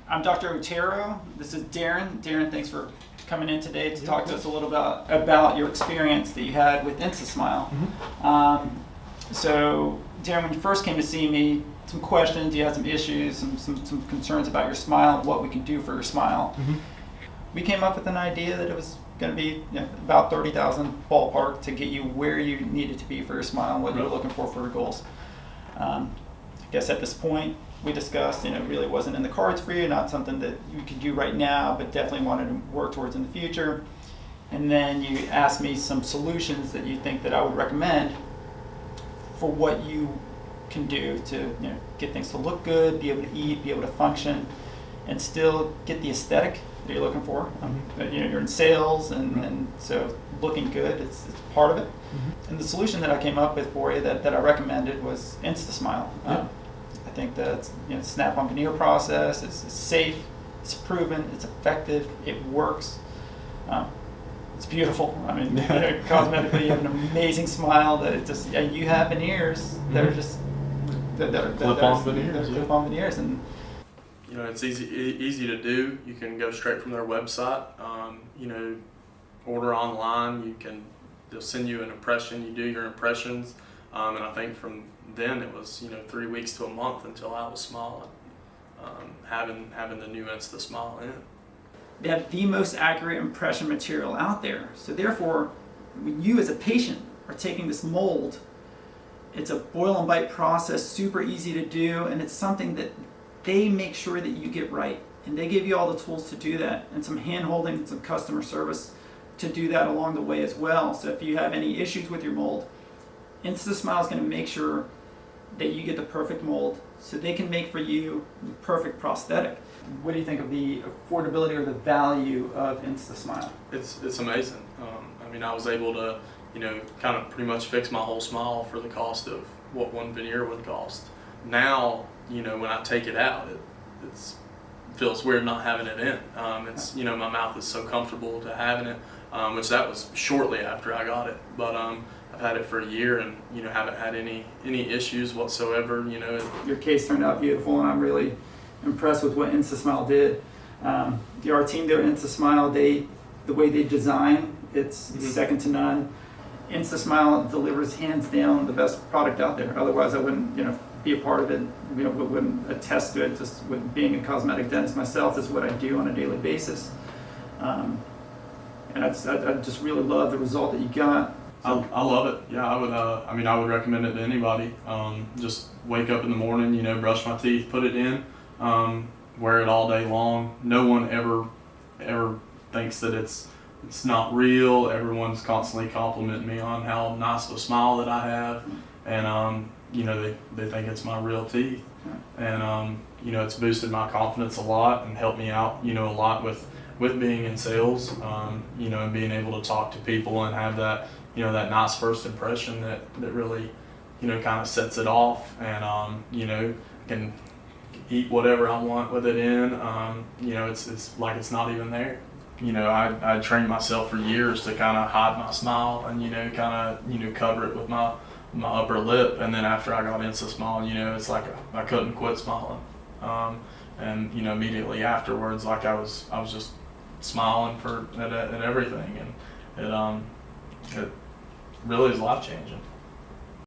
I'm Dr. Otero. This is Darren. Darren, thanks for coming in today to talk to us a little about your experience that you had with instasmile. So, Darren, when you first came to see me, some questions, you had some issues, some concerns about your smile, what we can do for your smile. We came up with an idea that it was going to be about $30,000 ballpark to get you where you needed to be for your smile and what you were looking for your goals. I guess at this point, we discussed, really wasn't in the cards for you, not something that you could do right now, but definitely wanted to work towards in the future. And then you asked me some solutions that you think that I would recommend for what you can do to get things to look good, be able to eat, be able to function, and still get the aesthetic that you're looking for. You're in sales, and so looking good, it's part of it. And the solution that I came up with for you that I recommended was instasmile. I think that Snap On Veneer process is safe, it's proven, it's effective, it works. It's beautiful. I mean, cosmetically, you have an amazing smile that it just, you have veneers that are just Clip On Veneers. Clip On Veneers, and it's easy to do. You can go straight from their website. Order online. They'll send you an impression. You do your impressions, and I think from then it was 3 weeks to a month until I was smiling, having the new instasmile in. They have the most accurate impression material out there. So therefore, when you as a patient are taking this mold, it's a boil and bite process, super easy to do, and it's something that they make sure that you get right. And they give you all the tools to do that, and some hand-holding and some customer service to do that along the way as well. So if you have any issues with your mold, instasmile is going to make sure that you get the perfect mold so they can make for you the perfect prosthetic. What do you think of the affordability or the value of instasmile? It's amazing. I was able to kind of pretty much fix my whole smile for the cost of what one veneer would cost. Now when I take it out, it feels weird not having it in. My mouth is so comfortable to having it, which that was shortly after I got it. But I've had it for a year and haven't had any issues whatsoever. Your case turned out beautiful, and I'm really impressed with what instasmile did. Our team there at instasmile, the way they design, it's second to none. instasmile delivers hands down the best product out there. Otherwise, I wouldn't be a part of it. Wouldn't attest to it. Just with being a cosmetic dentist myself, this is what I do on a daily basis. And I just really love the result that you got. I love it. Yeah, I would. I would recommend it to anybody. Just wake up in the morning, brush my teeth, put it in, wear it all day long. No one ever thinks that it's not real. Everyone's constantly complimenting me on how nice of a smile that I have, and they think it's my real teeth, and it's boosted my confidence a lot and helped me out a lot with being in sales, and being able to talk to people and have that that nice first impression that really kind of sets it off, and can eat whatever I want with it in. It's like it's not even there. I trained myself for years to kind of hide my smile and kind of cover it with my upper lip, and then after I got instasmile, it's like I couldn't quit smiling, and immediately afterwards, like I was just smiling at everything, and it really is life changing.